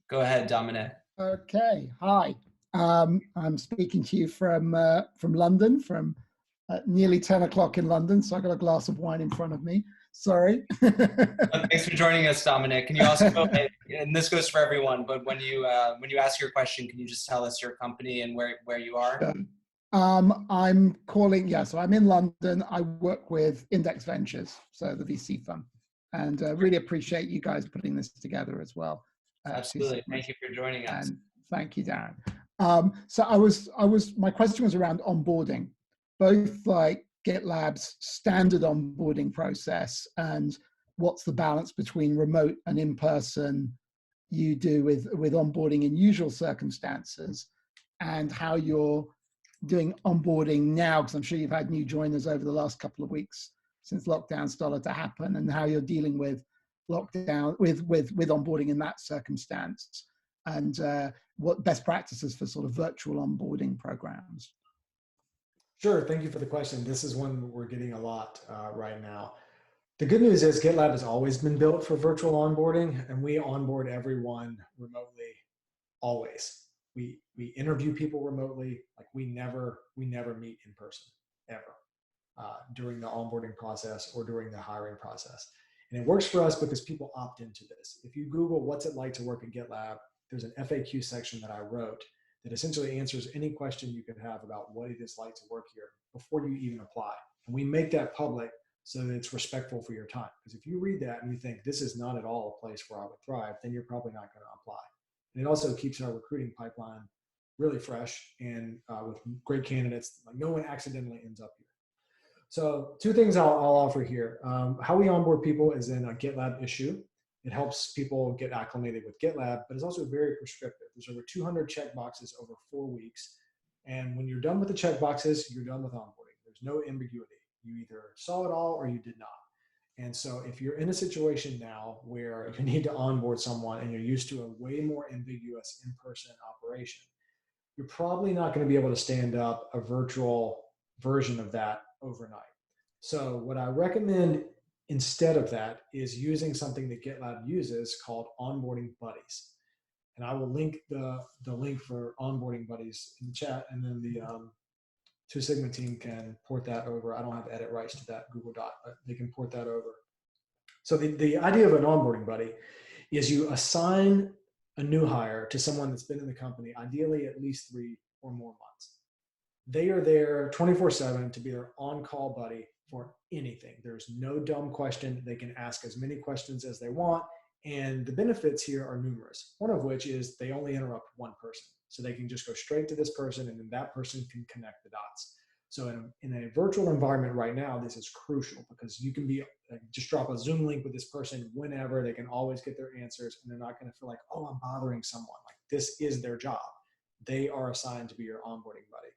Go ahead, Dominic. Okay. Hi. I'm speaking to you from London, from nearly 10 o'clock in London. So I got a glass of wine in front of me. Sorry. Thanks for joining us, Dominic. Can you also go ahead, and this goes for everyone, but when you ask your question, can you just tell us your company and where you are? Sure. I'm calling, so I'm in London. I work with Index Ventures, so the VC fund, and really appreciate you guys putting this together as well. Absolutely. Thank you for joining us. And thank you, Darren. So my question was around onboarding, both like GitLab's standard onboarding process and what's the balance between remote and in-person you do with onboarding in usual circumstances, and how you're doing onboarding now, because I'm sure you've had new joiners over the last couple of weeks since lockdown started to happen, and how you're dealing with lockdown with onboarding in that circumstance, and what best practices for sort of virtual onboarding programs. Sure, thank you for the question. This is one we're getting a lot right now. The good news is GitLab has always been built for virtual onboarding, and we onboard everyone remotely, always. We interview people remotely. Like, we never meet in person, ever, during the onboarding process or during the hiring process. And it works for us because people opt into this. If you Google what's it like to work at GitLab, there's an FAQ section that I wrote that essentially answers any question you could have about what it is like to work here before you even apply. And we make that public so that it's respectful for your time. Because if you read that and you think this is not at all a place where I would thrive, then you're probably not going to apply. And it also keeps our recruiting pipeline really fresh and with great candidates. Like, no one accidentally ends up here. So 2 things I'll offer here. How we onboard people is in a GitLab issue. It helps people get acclimated with GitLab, but it's also very prescriptive. There's over 200 checkboxes over 4 weeks. And when you're done with the checkboxes, you're done with onboarding. There's no ambiguity. You either saw it all or you did not. And so if you're in a situation now where you need to onboard someone and you're used to a way more ambiguous in-person operation, you're probably not going to be able to stand up a virtual version of that overnight. So what I recommend instead of that is using something that GitLab uses called onboarding buddies. And I will link the link for onboarding buddies in the chat, and then the Two Sigma team can port that over. I don't have edit rights to that Google Doc, but they can port that over. So the idea of an onboarding buddy is you assign a new hire to someone that's been in the company, ideally at least 3 or more months. They are there 24/7 to be their on-call buddy for anything. There's no dumb question. They can ask as many questions as they want. And the benefits here are numerous. One of which is they only interrupt one person. So they can just go straight to this person and then that person can connect the dots. So in a virtual environment right now, this is crucial because you can be just drop a Zoom link with this person whenever. They can always get their answers and they're not going to feel like, oh, I'm bothering someone. Like this is their job. They are assigned to be your onboarding buddy.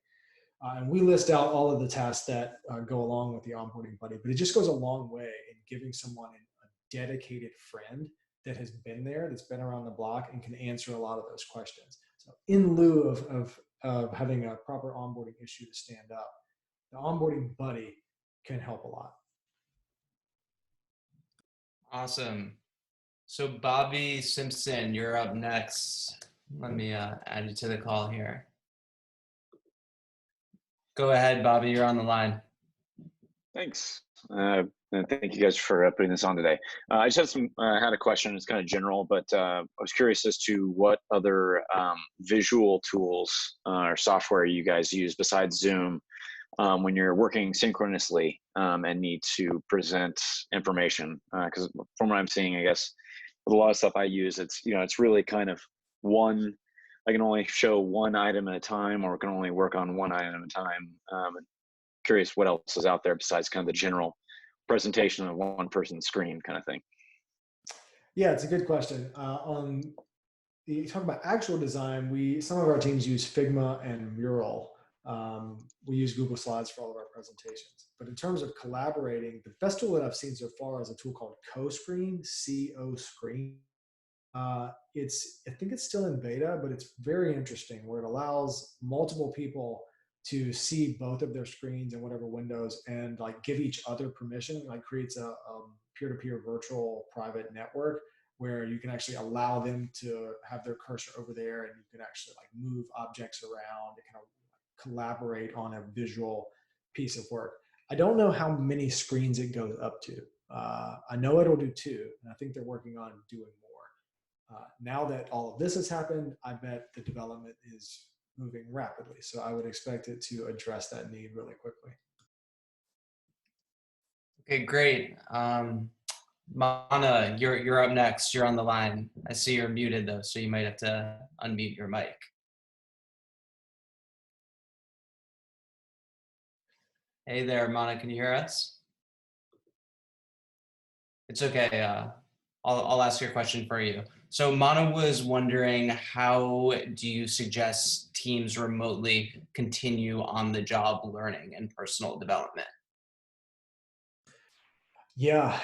And we list out all of the tasks that go along with the onboarding buddy, but it just goes a long way in giving someone a dedicated friend that has been there, that's been around the block and can answer a lot of those questions. So in lieu of having a proper onboarding issue to stand up, the onboarding buddy can help a lot. Awesome. So Bobby Simpson, you're up next. Let me add you to the call here. Go ahead, Bobby, you're on the line. Thanks. And thank you guys for putting this on today. I just had a question. It's kind of general, but I was curious as to what other visual tools or software you guys use besides Zoom when you're working synchronously and need to present information. Because from what I'm seeing, I guess with a lot of stuff I use, it's really kind of one. I can only show one item at a time, or can only work on one item at a time. Curious what else is out there besides kind of the general presentation of one person's screen kind of thing. Yeah, it's a good question. You talk about actual design, some of our teams use Figma and Mural. We use Google Slides for all of our presentations. But in terms of collaborating, the best tool that I've seen so far is a tool called CoScreen, C-O-Screen. I think it's still in beta, but it's very interesting where it allows multiple people to see both of their screens in whatever windows and like give each other permission, like creates a peer-to-peer virtual private network where you can actually allow them to have their cursor over there and you can actually like move objects around and kind of collaborate on a visual piece of work. I don't know how many screens it goes up to. I know it'll do 2, and I think they're working on doing more. Now that all of this has happened, I bet the development is moving rapidly. So I would expect it to address that need really quickly. Okay, great. Mana, you're up next. You're on the line. I see you're muted though, so you might have to unmute your mic. Hey there, Mana, can you hear us? It's okay. I'll ask your question for you. So Mana was wondering, how do you suggest teams remotely continue on the job learning and personal development? Yeah,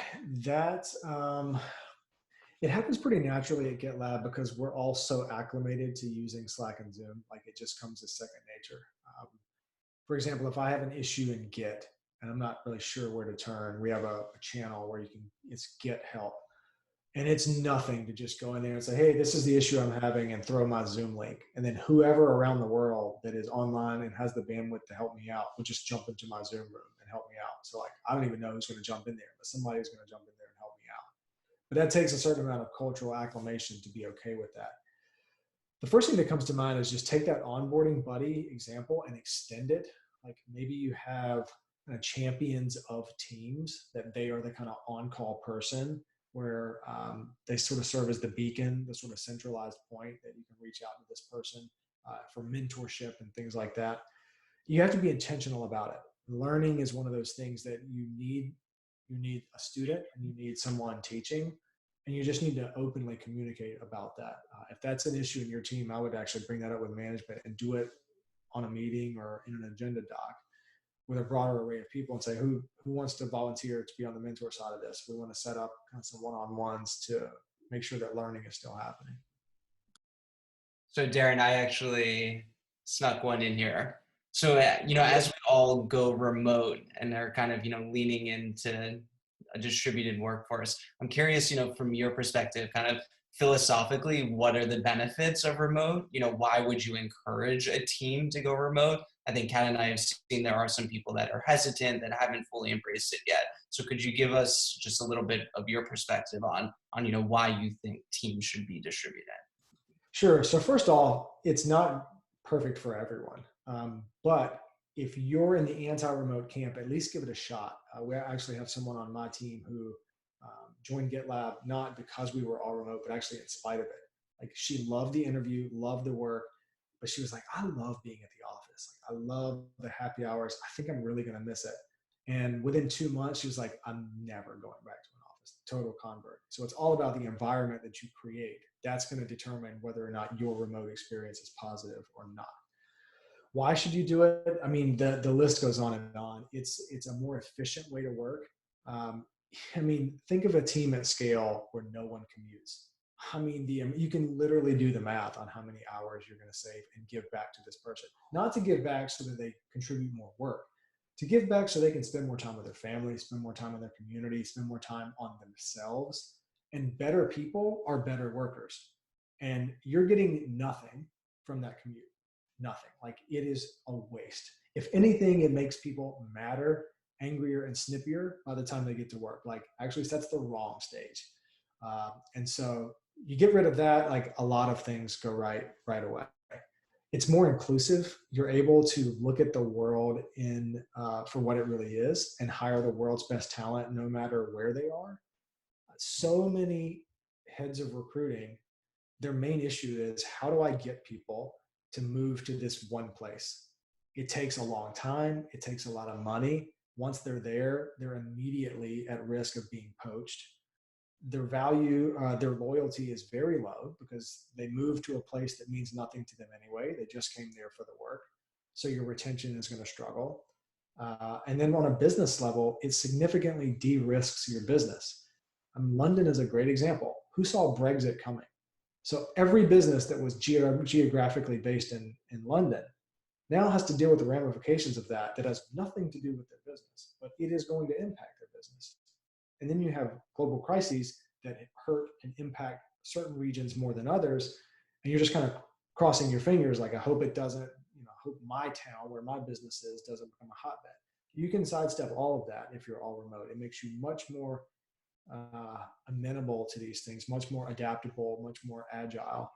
it happens pretty naturally at GitLab because we're all so acclimated to using Slack and Zoom, like it just comes as second nature. For example, if I have an issue in Git and I'm not really sure where to turn, we have a channel where it's Git help. And it's nothing to just go in there and say, hey, this is the issue I'm having and throw my Zoom link. And then whoever around the world that is online and has the bandwidth to help me out will just jump into my Zoom room and help me out. So like, I don't even know who's going to jump in there, but somebody's going to jump in there and help me out. But that takes a certain amount of cultural acclimation to be okay with that. The first thing that comes to mind is just take that onboarding buddy example and extend it. Like maybe you have kind of champions of teams that they are the kind of on-call person where they sort of serve as the beacon, the sort of centralized point that you can reach out to this person for mentorship and things like that. You have to be intentional about it. Learning is one of those things that you need a student and you need someone teaching, and you just need to openly communicate about that. If that's an issue in your team, I would actually bring that up with management and do it on a meeting or in an agenda doc with a broader array of people and say, who wants to volunteer to be on the mentor side of this? We want to set up kind of some one-on-ones to make sure that learning is still happening. So Darren, I actually snuck one in here. So, as we all go remote and are kind of, leaning into a distributed workforce, I'm curious, from your perspective, kind of philosophically, what are the benefits of remote? Why would you encourage a team to go remote? I think Kat and I have seen there are some people that are hesitant, that haven't fully embraced it yet. So could you give us just a little bit of your perspective on why you think teams should be distributed? Sure. So first off, it's not perfect for everyone. But if you're in the anti-remote camp, at least give it a shot. We actually have someone on my team who joined GitLab, not because we were all remote, but actually in spite of it. Like, she loved the interview, loved the work, but she was like, I love being at the office. Like, I love the happy hours. I think I'm really going to miss it. And within 2 months, she was like, I'm never going back to an office. Total convert. So it's all about the environment that you create. That's going to determine whether or not your remote experience is positive or not. Why should you do it? I mean, the list goes on and on. It's a more efficient way to work. Think of a team at scale where no one commutes. You can literally do the math on how many hours you're going to save and give back to this person. Not to give back so that they contribute more work, to give back so they can spend more time with their family, spend more time with their community, spend more time on themselves. And better people are better workers. And you're getting nothing from that commute. Nothing. Like, it is a waste. If anything, it makes people madder, angrier, and snippier by the time they get to work. Like, actually sets the wrong stage. And so you get rid of that, like, a lot of things go right away. It's more inclusive. You're able to look at the world for what it really is and hire the world's best talent no matter where they are. So many heads of recruiting, their main issue is, how do I get people to move to this one place? It takes a long time. It takes a lot of money. Once they're there, they're immediately at risk of being poached. Their loyalty is very low because they moved to a place that means nothing to them anyway. They just came there for the work. So your retention is going to struggle. And then on a business level, it significantly de-risks your business. London is a great example. Who saw Brexit coming? So every business that was geographically based in London now has to deal with the ramifications of that has nothing to do with their business, but it is going to impact their business. And then you have global crises that hurt and impact certain regions more than others. And you're just kind of crossing your fingers, like, I hope it doesn't, I hope my town where my business is doesn't become a hotbed. You can sidestep all of that if you're all remote. It makes you much more amenable to these things, much more adaptable, much more agile.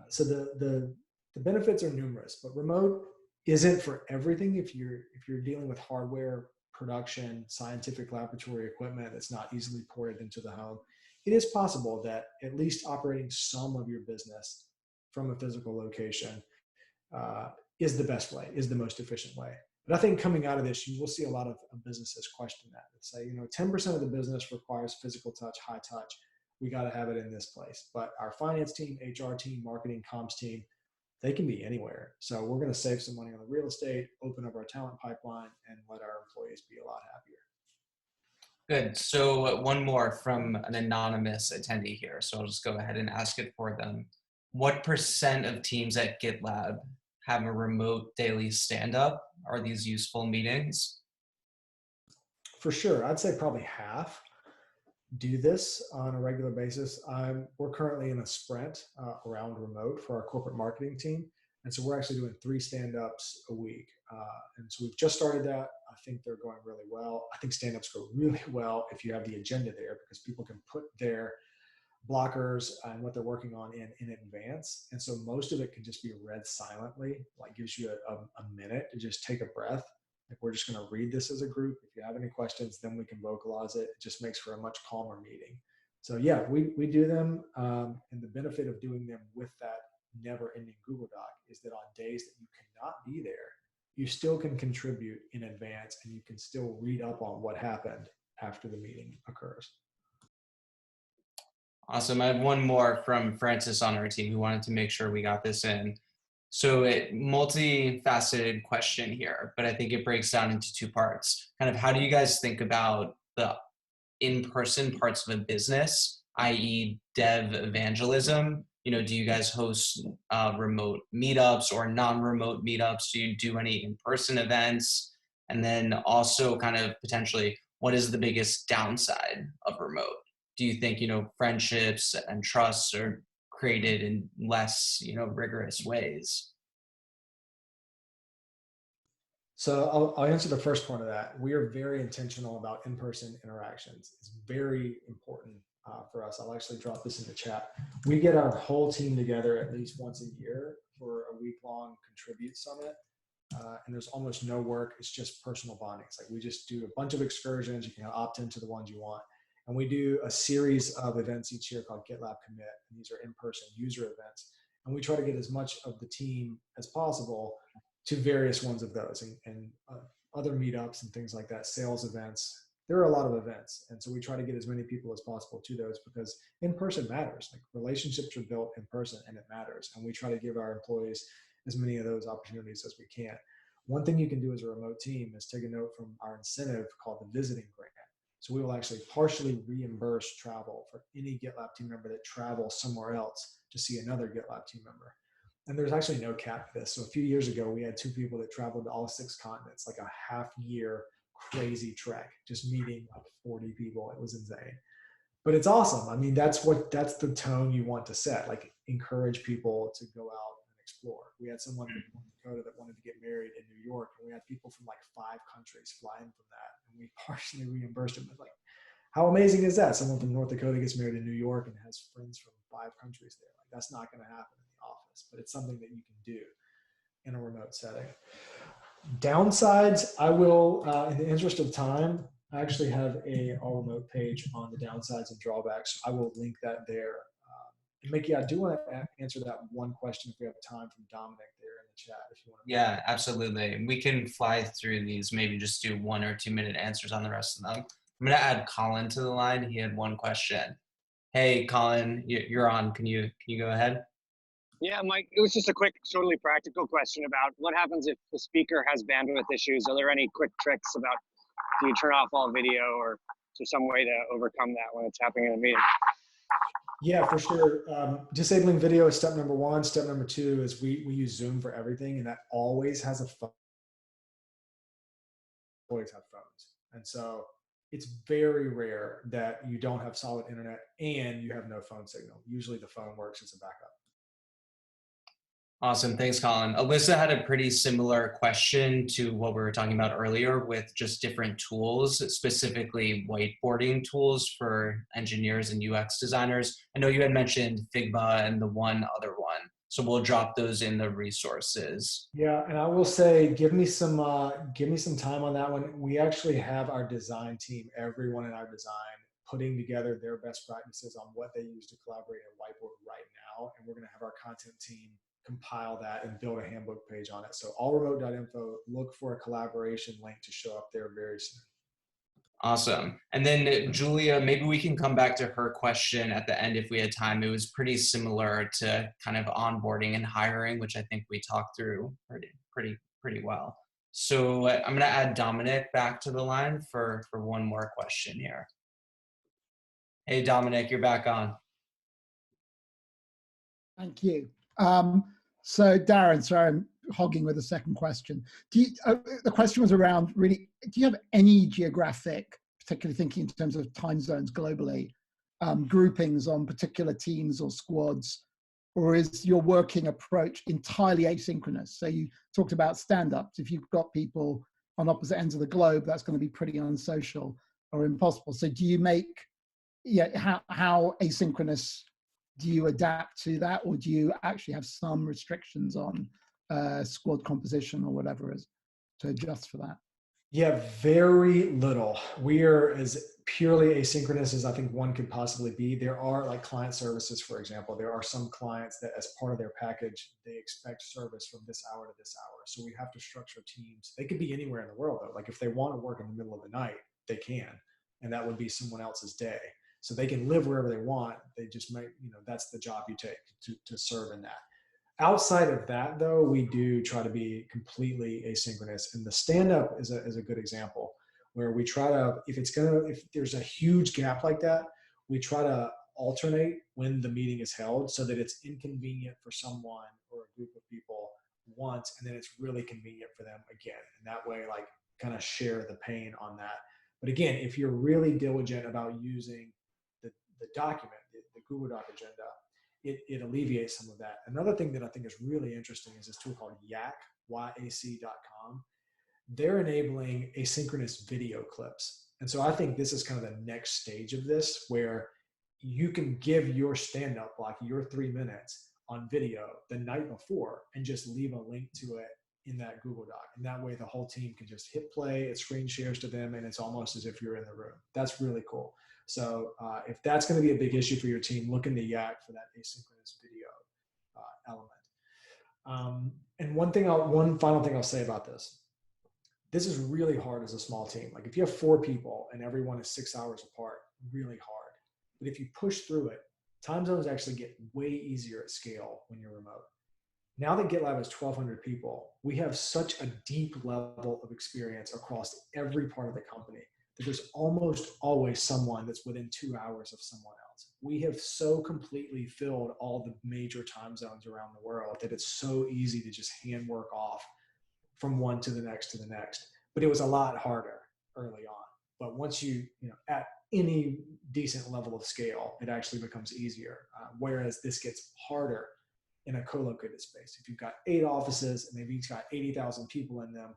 So the benefits are numerous, but remote isn't for everything. If you're dealing with hardware production, scientific laboratory equipment that's not easily ported into the home, it is possible that at least operating some of your business from a physical location is the best way, is the most efficient way. But I think coming out of this, you will see a lot of businesses question that and say, 10% of the business requires physical touch, high touch. We got to have it in this place. But our finance team, HR team, marketing, comms team, they can be anywhere. So we're going to save some money on the real estate, open up our talent pipeline, and let our employees be a lot happier. Good. So one more from an anonymous attendee here. So I'll just go ahead and ask it for them. What % of teams at GitLab have a remote daily stand-up? Are these useful meetings? For sure. I'd say probably half do this on a regular basis. We're currently in a sprint around remote for our corporate marketing team. And so we're actually doing 3 stand-ups a week. And so we've just started that. I think they're going really well. I think stand-ups go really well if you have the agenda there, because people can put their blockers and what they're working on in advance. And so most of it can just be read silently, like gives you a minute to just take a breath. Like, we're just going to read this as a group. If you have any questions, then we can vocalize it. It just makes for a much calmer meeting. So yeah, we do them. And the benefit of doing them with that never-ending Google Doc is that on days that you cannot be there, you still can contribute in advance and you can still read up on what happened after the meeting occurs. Awesome. I have one more from Francis on our team who wanted to make sure we got this in. So multifaceted question here, but I think it breaks down into two parts. Kind of how do you guys think about the in-person parts of a business, i.e. dev evangelism? You know, do you guys host remote meetups or non-remote meetups? Do you do any in-person events? And then also kind of potentially, what is the biggest downside of remote? Do you think, you know, friendships and trusts are created in less, you know, rigorous ways? So I'll answer the first part of that. We are very intentional about in-person interactions. It's very important for us. I'll actually drop this in the chat. We get our whole team together at least once a year for a week-long Contribute Summit. And there's almost no work. It's just personal bonding. It's like we just do a bunch of excursions. You can opt into the ones you want. And we do a series of events each year called GitLab Commit. And these are in-person user events. And we try to get as much of the team as possible to various ones of those and other meetups and things like that, sales events. There are a lot of events. And so we try to get as many people as possible to those because in-person matters. Like relationships are built in person and it matters. And we try to give our employees as many of those opportunities as we can. One thing you can do as a remote team is take a note from our incentive called the visiting grant. So we will actually partially reimburse travel for any GitLab team member that travels somewhere else to see another GitLab team member. And there's actually no cap to this. So a few years ago, we had 2 people that traveled to all 6 continents, like a half-year crazy trek, just meeting up 40 people. It was insane. But it's awesome. I mean, that's the tone you want to set, like encourage people to go out and explore. We had someone from North Dakota that wanted to get married in New York, and we had people from like 5 countries flying from that, and we partially reimbursed them. Like, how amazing is that? Someone from North Dakota gets married in New York and has friends from 5 countries there. Like, that's not going to happen in the office, but it's something that you can do in a remote setting. Downsides, I will, in the interest of time, I actually have a all remote page on the downsides and drawbacks. I will link that there. And Mickey, I do want to answer that one question if we have time from Dominic there in the chat. If you want to. Yeah, absolutely. We can fly through these, maybe just do 1 or 2 minute answers on the rest of them. I'm going to add Colin to the line. He had one question. Hey, Colin, you're on. Can you go ahead? Yeah, Mike, it was just a quick, totally practical question about what happens if the speaker has bandwidth issues. Are there any quick tricks about, do you turn off all video, or is there some way to overcome that when it's happening in a meeting? Yeah, for sure. Disabling video is step number 1. Step number 2 is we use Zoom for everything, and that always has a phone. Always have phones. And so it's very rare that you don't have solid internet and you have no phone signal. Usually the phone works as a backup. Awesome. Thanks, Colin. Alyssa had a pretty similar question to what we were talking about earlier with just different tools, specifically whiteboarding tools for engineers and UX designers. I know you had mentioned Figma and the one other one, so we'll drop those in the resources. Yeah, and I will say, give me some time on that one. We actually have our design team, everyone in our design, putting together their best practices on what they use to collaborate in whiteboard right now, and we're going to have our content team compile that and build a handbook page on it. So allremote.info, look for a collaboration link to show up there very soon. Awesome. And then Julia, maybe we can come back to her question at the end if we had time. It was pretty similar to kind of onboarding and hiring, which I think we talked through pretty well. So I'm going to add Dominic back to the line for one more question here. Hey, Dominic, you're back on. Thank you. So Darren, sorry, I'm hogging with a second question. The question was around really, do you have any geographic, particularly thinking in terms of time zones globally, groupings on particular teams or squads, or is your working approach entirely asynchronous? So you talked about stand-ups. If you've got people on opposite ends of the globe, that's going to be pretty unsocial or impossible. So do you make, how asynchronous do you adapt to that, or do you actually have some restrictions on squad composition or whatever is to adjust for that? Yeah, very little. We are as purely asynchronous as I think one could possibly be. There are, like client services, for example, there are some clients that as part of their package, they expect service from this hour to this hour. So we have to structure teams. They could be anywhere in the world though. Like if they want to work in the middle of the night, they can, and that would be someone else's day. So they can live wherever they want. They just might, that's the job you take to serve in that. Outside of that, though, we do try to be completely asynchronous. And the stand-up is a good example where we try to, if there's a huge gap like that, we try to alternate when the meeting is held so that it's inconvenient for someone or a group of people once, and then it's really convenient for them again. And that way, like, kind of share the pain on that. But again, if you're really diligent about using the document, the Google Doc agenda, it alleviates some of that. Another thing that I think is really interesting is this tool called Yak, YAC.com. They're enabling asynchronous video clips. And so I think this is kind of the next stage of this, where you can give your stand-up, like your 3 minutes on video the night before, and just leave a link to it in that Google Doc. And that way the whole team can just hit play, it screen shares to them, and it's almost as if you're in the room. That's really cool. So if that's going to be a big issue for your team, look into Yak for that asynchronous video element. And one final thing I'll say about this. This is really hard as a small team. Like if you have 4 people and everyone is 6 hours apart, really hard. But if you push through it, time zones actually get way easier at scale when you're remote. Now that GitLab is 1,200 people, we have such a deep level of experience across every part of the company that there's almost always someone that's within 2 hours of someone else. We have so completely filled all the major time zones around the world that it's so easy to just hand work off from one to the next. But it was a lot harder early on. But once you at any decent level of scale, it actually becomes easier. Whereas this gets harder in a co-located space. If you've got 8 offices and maybe you've got 80,000 people in them,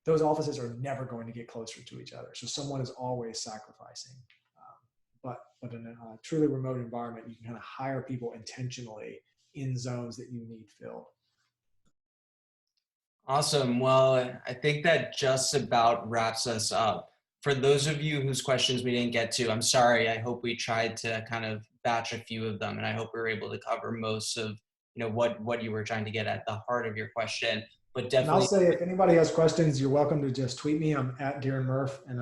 those offices are never going to get closer to each other. So someone is always sacrificing. But in a truly remote environment, you can kind of hire people intentionally in zones that you need filled. Awesome. Well, I think that just about wraps us up. For those of you whose questions we didn't get to, I'm sorry. I hope we tried to kind of batch a few of them, and I hope we were able to cover most of what you were trying to get at the heart of your question. But definitely, and I'll say, if anybody has questions, you're welcome to just tweet me. I'm at Darren Murph, and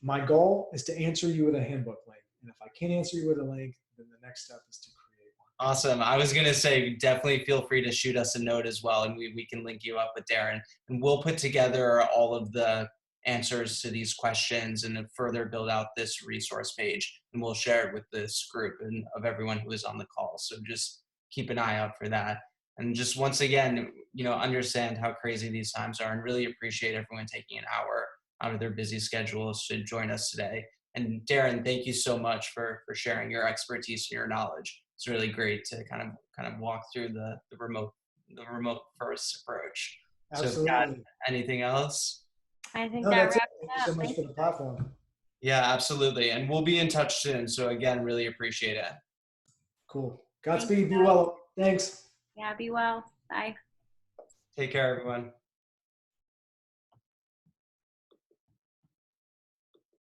my goal is to answer you with a handbook link. And if I can't answer you with a link, then the next step is to create one. Awesome. I was going to say, definitely feel free to shoot us a note as well, and we can link you up with Darren. And we'll put together all of the answers to these questions and further build out this resource page. And we'll share it with this group and of everyone who is on the call. So just keep an eye out for that. And just once again, understand how crazy these times are, and really appreciate everyone taking an hour out of their busy schedules to join us today. And Darren, thank you so much for sharing your expertise and your knowledge. It's really great to kind of walk through the remote first approach. Absolutely. So, Kat, anything else? I think No, that that's wraps it. it Thank you up. so much for the platform. Yeah, absolutely. And we'll be in touch soon. So again, really appreciate it. Cool. Godspeed. Be well. Thanks. Yeah, be well. Bye. Take care, everyone.